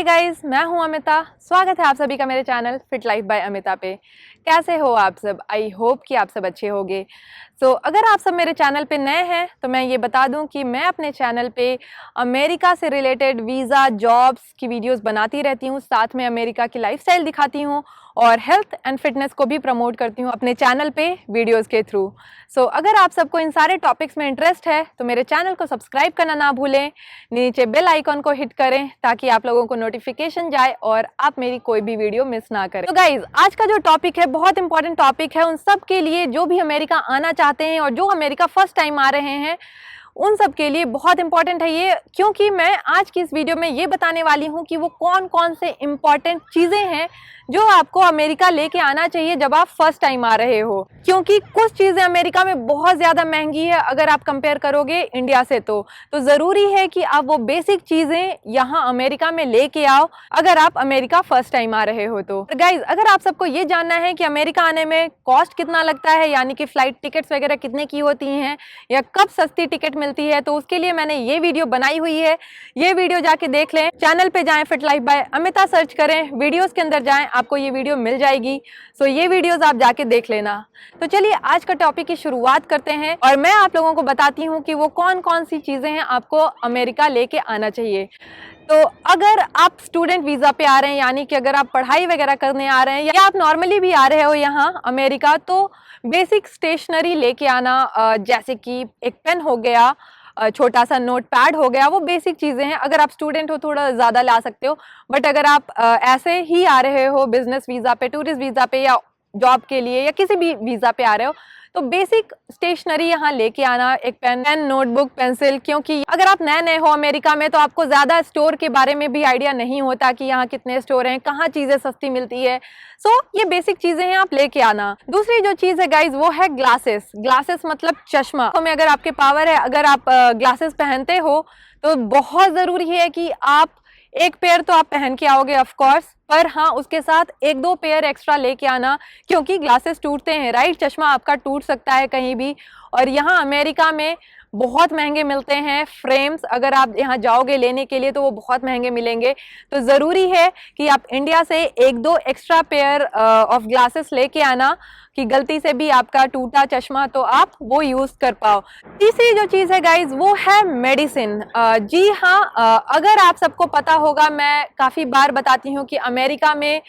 Guys, मैं हूं अमिता। स्वागत है आप सभी का मेरे channel fit life by Amita पे। कैसे हो आप सब? आई होप कि आप सब अच्छे होंगे। अगर आप सब मेरे चैनल पे नए हैं तो मैं ये बता दूं कि मैं अपने चैनल पे अमेरिका से रिलेटेड वीज़ा, जॉब्स की वीडियोस बनाती रहती हूँ, साथ में अमेरिका की लाइफस्टाइल दिखाती हूँ और हेल्थ एंड फिटनेस को भी प्रमोट करती हूँ अपने चैनल पे वीडियोस के थ्रू। अगर आप सबको इन सारे टॉपिक्स में इंटरेस्ट है तो मेरे चैनल को सब्सक्राइब करना ना भूलें, नीचे बेल आइकॉन को हिट करें ताकि आप लोगों को नोटिफिकेशन जाए और आप मेरी कोई भी वीडियो मिस ना करें। तो गाइज, आज का जो टॉपिक है बहुत इंपॉर्टेंट टॉपिक है उन सब के लिए जो भी अमेरिका आना चाहते हैं और जो अमेरिका फर्स्ट टाइम आ रहे हैं, उन सब के लिए बहुत इंपॉर्टेंट है ये, क्योंकि मैं आज की इस वीडियो में ये बताने वाली हूँ कि वो कौन कौन से इंपॉर्टेंट चीज़ें हैं जो आपको अमेरिका लेके आना चाहिए जब आप फर्स्ट टाइम आ रहे हो। क्योंकि कुछ चीज़ें अमेरिका में बहुत ज़्यादा महंगी है अगर आप कंपेयर करोगे इंडिया से, तो ज़रूरी है कि आप वो बेसिक चीज़ें यहाँ अमेरिका में लेके आओ अगर आप अमेरिका फर्स्ट टाइम आ रहे हो। तो गाइज, अगर आप सबको ये जानना है कि अमेरिका आने में कॉस्ट कितना लगता है, यानी कि फ़्लाइट टिकट्स वगैरह कितने की होती हैं या कब सस्ती टिकट मिलती है, तो उसके लिए मैंने ये वीडियो बनाई हुई है। ये वीडियो जाके देख लें। चैनल पे जाएं, fit life by Amita search करें, वीडियोस के अंदर जाएं, आपको ये वीडियो मिल जाएगी। ये वीडियोस आप जाके देख लेना। तो चलिए आज का टॉपिक की शुरुआत करते हैं और मैं आप लोगों को बताती हूँ कि वो कौन कौन सी चीज़ें हैं आपको अमेरिका लेके आना चाहिए। तो अगर आप स्टूडेंट वीज़ा पे आ रहे हैं, यानी कि अगर आप पढ़ाई वगैरह करने आ रहे हैं या आप नॉर्मली भी आ रहे हो यहाँ अमेरिका, तो बेसिक स्टेशनरी लेके आना, जैसे कि एक पेन हो गया, छोटा सा नोट पैड हो गया, वो बेसिक चीज़ें हैं। अगर आप स्टूडेंट हो थोड़ा ज़्यादा ला सकते हो, बट अगर आप ऐसे ही आ रहे हो बिजनेस वीज़ा पे, टूरिस्ट वीज़ा पे या जॉब के लिए या किसी भी वीज़ा पे आ रहे हो, तो बेसिक स्टेशनरी यहाँ लेके आना, एक पेन, नोटबुक, पेंसिल। क्योंकि अगर आप नए नए हो अमेरिका में तो आपको ज़्यादा स्टोर के बारे में भी आइडिया नहीं होता कि यहाँ कितने स्टोर हैं, कहाँ चीज़ें सस्ती मिलती है। ये बेसिक चीज़ें हैं, आप लेके आना। दूसरी जो चीज़ है गाइज, वो है ग्लासेस। ग्लासेस मतलब चश्मा। तो में अगर आपके पावर है, अगर आप ग्लासेस पहनते हो तो बहुत ज़रूरी है कि आप एक पेयर तो आप पहन के आओगे ऑफ कोर्स, पर हाँ उसके साथ एक दो पेयर एक्स्ट्रा लेके आना, क्योंकि ग्लासेस टूटते हैं, राइट? चश्मा आपका टूट सकता है कहीं भी। और यहाँ अमेरिका में बहुत महंगे मिलते हैं फ्रेम्स। अगर आप यहाँ जाओगे लेने के लिए तो वो बहुत महंगे मिलेंगे। तो ज़रूरी है कि आप इंडिया से एक दो एक्स्ट्रा पेयर ऑफ ग्लासेस लेके आना कि गलती से भी आपका टूटा चश्मा तो आप वो यूज़ कर पाओ। तीसरी जो चीज़ है गाइज, वो है मेडिसिन। जी हाँ, अगर आप सबको पता होगा, मैं काफ़ी बार बताती हूँ कि अमेरिका में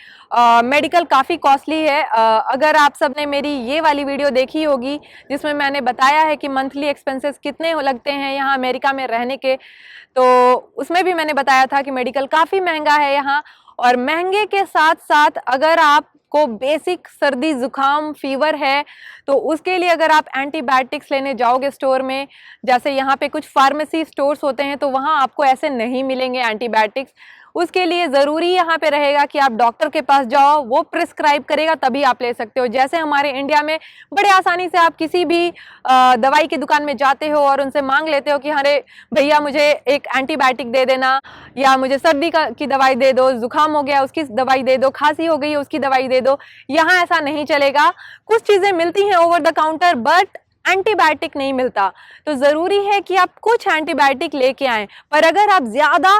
मेडिकल काफ़ी कॉस्टली है। अगर आप सब ने मेरी ये वाली वीडियो देखी होगी जिसमें मैंने बताया है कि मंथली एक्सपेंसेस कितने लगते हैं यहाँ अमेरिका में रहने के, तो उसमें भी मैंने बताया था कि मेडिकल काफ़ी महंगा है यहाँ। और महंगे के साथ साथ अगर आप को बेसिक सर्दी जुकाम फीवर है तो उसके लिए अगर आप एंटीबायोटिक्स लेने जाओगे स्टोर में, जैसे यहाँ पे कुछ फार्मेसी स्टोर्स होते हैं तो वहाँ आपको ऐसे नहीं मिलेंगे एंटीबायोटिक्स। उसके लिए ज़रूरी यहाँ पे रहेगा कि आप डॉक्टर के पास जाओ, वो प्रिस्क्राइब करेगा तभी आप ले सकते हो। जैसे हमारे इंडिया में बड़े आसानी से आप किसी भी दवाई की दुकान में जाते हो और उनसे मांग लेते हो कि अरे भैया मुझे एक एंटीबायोटिक दे देना, या मुझे सर्दी की दवाई दे दो, जुकाम हो गया उसकी दवाई दे दो, खांसी हो गई उसकी दवाई दे दो। यहाँ ऐसा नहीं चलेगा। कुछ चीज़ें मिलती हैं over the counter, but antibiotic नहीं मिलता। तो ज़रूरी है कि आप कुछ एंटीबायोटिक लेके आएँ। पर अगर आप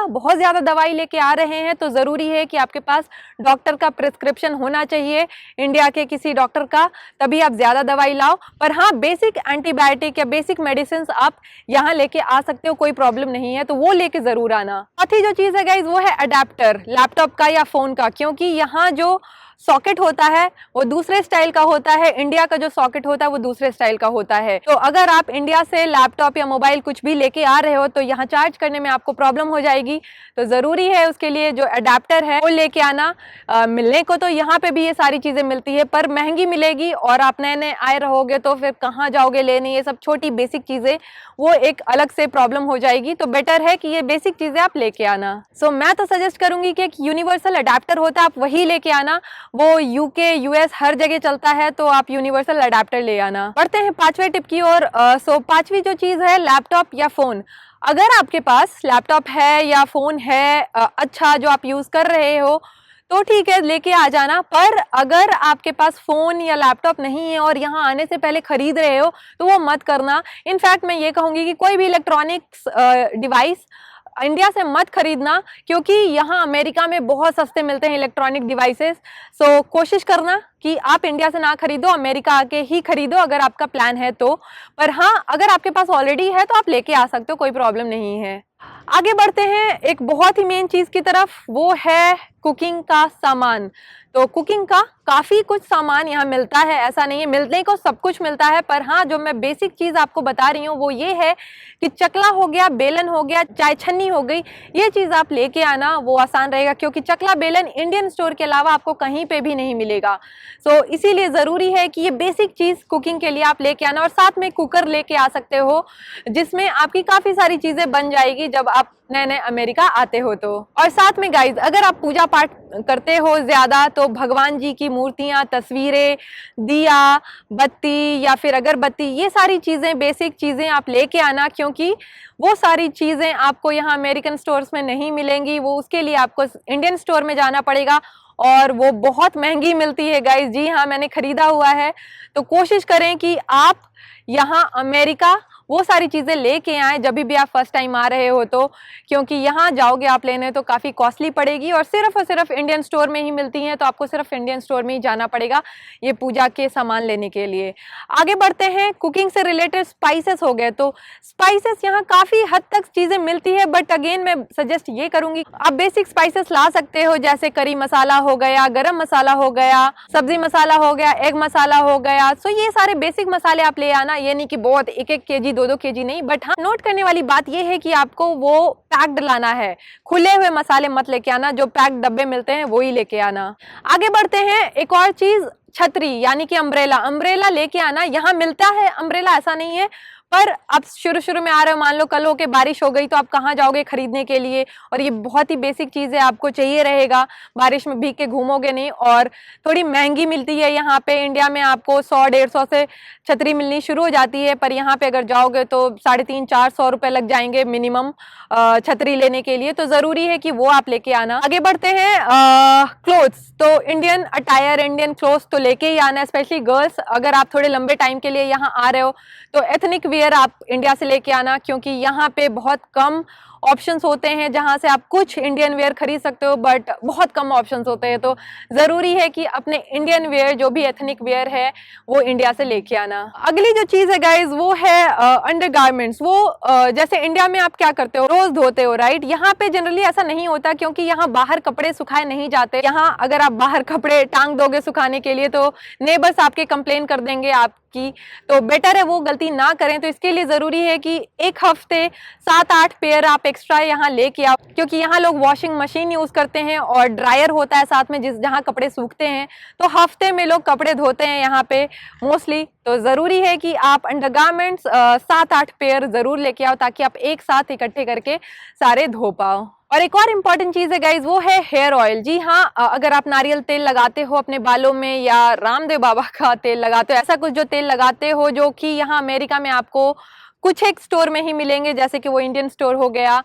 बहुत ज़्यादा दवाई लेके आ रहे हैं तो ज़रूरी है कि आपके पास डॉक्टर का प्रिस्क्रिप्शन होना चाहिए, इंडिया के किसी डॉक्टर का, तभी आप ज़्यादा दवाई लाओ। पर हाँ, बेसिक एंटीबायोटिक या बेसिक मेडिसिन आप यहाँ लेके आ सकते हो, कोई प्रॉब्लम नहीं है, तो वो लेके ज़रूर आना। चौथी जो चीज़ है गाइज, वो है अडेप्टर, लैपटॉप का या फ़ोन का। क्योंकि यहाँ जो सॉकेट होता है वो दूसरे स्टाइल का होता है, इंडिया का जो सॉकेट होता है वो दूसरे स्टाइल का होता है। तो अगर आप इंडिया से लैपटॉप या मोबाइल कुछ भी लेके आ रहे हो तो यहाँ चार्ज करने में आपको प्रॉब्लम हो जाएगी। तो ज़रूरी है उसके लिए जो अडेप्टर है वो लेके आना। मिलने को तो यहाँ पे भी ये सारी चीज़ें मिलती है, पर महंगी मिलेगी और आप नए नए आए रहोगे तो फिर कहाँ जाओगे लेने? ये सब छोटी बेसिक चीज़ें, वो एक अलग से प्रॉब्लम हो जाएगी। तो बेटर है कि ये बेसिक चीज़ें आप लेके आना। मैं तो सजेस्ट करूँगी कि एक यूनिवर्सल अडेप्टर होता है, आप वही लेके आना। वो यूके यूएस हर जगह चलता है, तो आप यूनिवर्सल अडेप्टर ले आना। बढ़ते हैं पांचवें टिप की ओर। पांचवी जो चीज़ है, लैपटॉप या फ़ोन। अगर आपके पास लैपटॉप है या फ़ोन है अच्छा जो आप यूज़ कर रहे हो तो ठीक है, लेके आ जाना। पर अगर आपके पास फ़ोन या लैपटॉप नहीं है और यहाँ आने से पहले ख़रीद रहे हो तो वो मत करना। इनफैक्ट मैं ये कहूँगी कि कोई भी इलेक्ट्रॉनिक्स डिवाइस इंडिया से मत खरीदना, क्योंकि यहाँ अमेरिका में बहुत सस्ते मिलते हैं इलेक्ट्रॉनिक डिवाइसेस। सो कोशिश करना कि आप इंडिया से ना खरीदो, अमेरिका आके ही खरीदो अगर आपका प्लान है तो। पर हाँ, अगर आपके पास ऑलरेडी है तो आप लेके आ सकते हो, कोई प्रॉब्लम नहीं है। आगे बढ़ते हैं एक बहुत ही मेन चीज की तरफ, वो है कुकिंग का सामान। तो कुकिंग का काफी कुछ सामान यहाँ मिलता है, ऐसा नहीं है मिलने को सब कुछ मिलता है, पर हाँ जो मैं बेसिक चीज आपको बता रही हूँ वो ये है कि चकला हो गया, बेलन हो गया, चाय छन्नी हो गई, ये चीज आप लेके आना, वो आसान रहेगा, क्योंकि चकला बेलन इंडियन स्टोर के अलावा आपको कहीं पे भी नहीं मिलेगा। सो इसीलिए जरूरी है कि ये बेसिक चीज कुकिंग के लिए आप लेके आना, और साथ में कुकर लेके आ सकते हो जिसमें आपकी काफी सारी चीजें बन जाएगी जब आप नए नए अमेरिका आते हो तो। और साथ में गाइज, अगर आप पूजा पाठ करते हो ज्यादा तो भगवान जी की मूर्तियां, तस्वीरें, दिया बत्ती या फिर अगरबत्ती, ये सारी चीजें, बेसिक चीजें आप लेके आना, क्योंकि वो सारी चीजें आपको यहाँ अमेरिकन स्टोर्स में नहीं मिलेंगी। वो उसके लिए आपको इंडियन स्टोर में जाना पड़ेगा, और वो बहुत महंगी मिलती है गाइज। जी हाँ, मैंने खरीदा हुआ है। तो कोशिश करें कि आप यहाँ अमेरिका वो सारी चीजें लेके आए जब भी आप फर्स्ट टाइम आ रहे हो तो, क्योंकि यहाँ जाओगे आप लेने तो काफी कॉस्टली पड़ेगी, और सिर्फ इंडियन स्टोर में ही मिलती हैं, तो आपको सिर्फ इंडियन स्टोर में ही जाना पड़ेगा ये पूजा के सामान लेने के लिए। आगे बढ़ते हैं, कुकिंग से रिलेटेड स्पाइसेस हो गए। तो स्पाइसेस यहाँ काफी हद तक चीजें मिलती है, बट अगेन मैं सजेस्ट ये करूंगी आप बेसिक स्पाइसेस ला सकते हो, जैसे करी मसाला हो गया, गरम मसाला हो गया, सब्जी मसाला हो गया, एग मसाला हो गया। सो ये सारे बेसिक मसाले आप ले आना, ये नहीं कि बहुत 1-1 केजी 2-2 केजी नहीं, बट हाँ नोट करने वाली बात यह है कि आपको वो पैक्ड लाना है, खुले हुए मसाले मत लेके आना, जो पैक्ड डब्बे मिलते हैं वो ही लेके आना। आगे बढ़ते हैं, एक और चीज, छतरी यानी कि अम्ब्रेला। अम्ब्रेला लेके आना, यहाँ मिलता है अम्ब्रेला, ऐसा नहीं है, पर अब शुरू में आ रहे हो, मान लो कल हो के बारिश हो गई तो आप कहाँ जाओगे खरीदने के लिए, और ये बहुत ही बेसिक चीज है, आपको चाहिए रहेगा, बारिश में भीग के घूमोगे नहीं। और थोड़ी महंगी मिलती है यहाँ पे, इंडिया में आपको 100-150 से छतरी मिलनी शुरू हो जाती है, पर यहाँ पे अगर जाओगे तो 350-400 रुपए लग जाएंगे मिनिमम छतरी लेने के लिए। तो जरूरी है कि वो आप लेके आना। आगे बढ़ते हैं, क्लोथ्स। तो इंडियन अटायर, इंडियन क्लोथ्स तो लेके ही आना, स्पेशली गर्ल्स। अगर आप थोड़े लंबे टाइम के लिए यहाँ आ रहे हो तो एथनिक वियर आप इंडिया से लेके आना, क्योंकि यहाँ पे बहुत कम ऑप्शंस होते हैं जहां से आप कुछ इंडियन वेयर खरीद सकते हो, बट बहुत कम ऑप्शंस होते हैं। तो जरूरी है कि अपने इंडियन वेयर, जो भी एथनिक वेयर है, वो इंडिया से लेके आना। अगली जो चीज है गाइज, वो है अंडरगारमेंट्स। वो जैसे इंडिया में आप क्या करते हो, रोज धोते हो, राइट। यहाँ पे जनरली ऐसा नहीं होता, क्योंकि यहाँ बाहर कपड़े सुखाए नहीं जाते। यहाँ अगर आप बाहर कपड़े टांग दोगे सुखाने के लिए तो नेबर्स आपके कंप्लेन कर देंगे आपकी, तो बेटर है वो गलती ना करें। तो इसके लिए जरूरी है कि एक हफ्ते 7-8 पेयर आप एक्स्ट्रा यहाँ लेके आओ, क्योंकि यहाँ लोग वॉशिंग मशीन यूज करते हैं और ड्रायर होता है साथ में, जहाँ कपड़े सूखते हैं। तो हफ्ते में लोग कपड़े धोते हैं यहाँ पे मोस्टली। तो जरूरी है कि आप अंडरगारमेंट्स 7-8 पेयर जरूर लेके आओ, ताकि आप एक साथ इकट्ठे करके सारे धो पाओ। और एक और इम्पॉर्टेंट चीज है गाइज, वो है हेयर ऑयल। जी हाँ, अगर आप नारियल तेल लगाते हो अपने बालों में, या रामदेव बाबा का तेल लगाते हो, ऐसा कुछ जो तेल लगाते हो, जो कि यहाँ अमेरिका में आपको कुछ एक स्टोर में ही मिलेंगे, जैसे कि वो इंडियन स्टोर हो गया,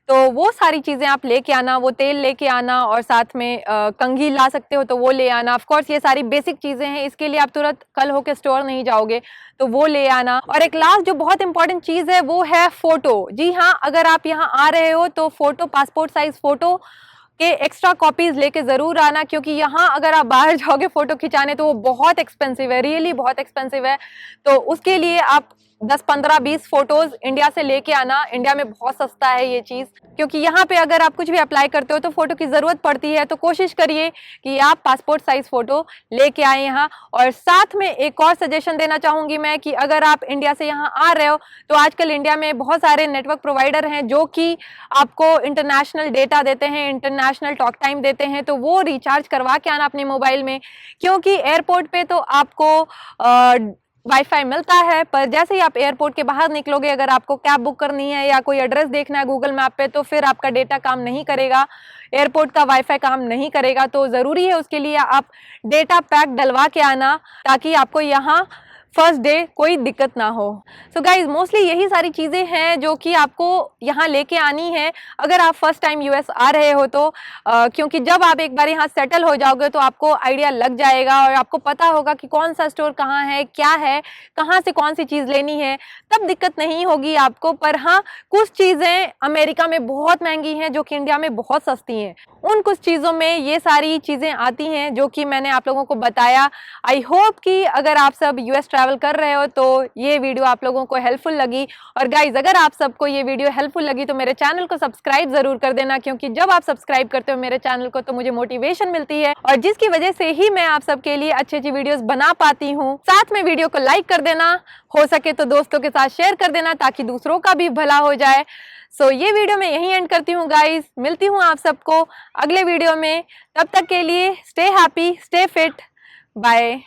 तो वो सारी चीजें आप लेके आना, वो तेल लेके आना, और साथ में कंघी ला सकते हो तो वो ले आना। ऑफ कोर्स ये सारी बेसिक चीजें हैं, इसके लिए आप तुरंत कल होके स्टोर नहीं जाओगे, तो वो ले आना। और एक लास्ट जो बहुत इंपॉर्टेंट चीज है, वो है फोटो। जी हाँ, अगर आप यहाँ आ रहे हो तो फोटो, पासपोर्ट साइज फोटो के एक्स्ट्रा कॉपीज लेके जरूर आना, क्योंकि यहाँ अगर आप बाहर जाओगे फोटो खिंचाने तो वो बहुत एक्सपेंसिव है, रियली बहुत एक्सपेंसिव है। तो उसके लिए आप 10, 15, 20 फोटोज इंडिया से लेके आना। इंडिया में बहुत सस्ता है ये चीज, क्योंकि यहाँ पे अगर आप कुछ भी अप्लाई करते हो तो फोटो की जरूरत पड़ती है। तो कोशिश करिए कि आप पासपोर्ट साइज फोटो लेके आए यहाँ। और साथ में एक और सजेशन देना चाहूंगी मैं, कि अगर आप इंडिया से यहाँ आ रहे हो तो आजकल इंडिया में बहुत सारे नेटवर्क प्रोवाइडर हैं जो कि आपको इंटरनेशनल डेटा देते हैं, इंटरनेशनल टॉक टाइम देते हैं। तो वो रिचार्ज करवा के आना अपने मोबाइल में, क्योंकि एयरपोर्ट पे तो आपको वाईफाई मिलता है, पर जैसे ही आप एयरपोर्ट के बाहर निकलोगे, अगर आपको कैब बुक करनी है या कोई एड्रेस देखना है गूगल मैप पे, तो फिर आपका डेटा काम नहीं करेगा, एयरपोर्ट का वाईफाई काम नहीं करेगा। तो जरूरी है उसके लिए आप डेटा पैक डलवा के आना, ताकि आपको यहाँ फर्स्ट डे कोई दिक्कत ना हो। सो गाइज मोस्टली यही सारी चीज़ें हैं जो कि आपको यहाँ लेके आनी है अगर आप फर्स्ट टाइम यूएस आ रहे हो तो। क्योंकि जब आप एक बार यहाँ सेटल हो जाओगे तो आपको आइडिया लग जाएगा और आपको पता होगा कि कौन सा स्टोर कहाँ है, क्या है, कहाँ से कौन सी चीज़ लेनी है, तब दिक्कत नहीं होगी आपको। पर हाँ, कुछ चीज़ें अमेरिका में बहुत महंगी हैं जो कि इंडिया में बहुत सस्ती हैं। उन कुछ चीज़ों में ये सारी चीज़ें आती हैं जो कि मैंने आप लोगों को बताया। आई होप कि अगर आप सब यूएस ट्रैवल कर रहे हो तो ये वीडियो आप लोगों को हेल्पफुल लगी। और गाइज अगर आप सबको ये वीडियो हेल्पफुल लगी तो मेरे चैनल को सब्सक्राइब जरूर कर देना, क्योंकि जब आप सब्सक्राइब करते हो मेरे चैनल को तो मुझे मोटिवेशन मिलती है और जिसकी वजह से ही मैं आप सबके लिए अच्छी अच्छी वीडियोस बना पाती हूँ। साथ में वीडियो को लाइक कर देना, हो सके तो दोस्तों के साथ शेयर कर देना ताकि दूसरों का भी भला हो जाए। सो ये वीडियो मैं यहीं एंड करती हूँ गाइज, मिलती हूँ आप सबको अगले वीडियो में। तब तक के लिए stay happy, stay fit, bye.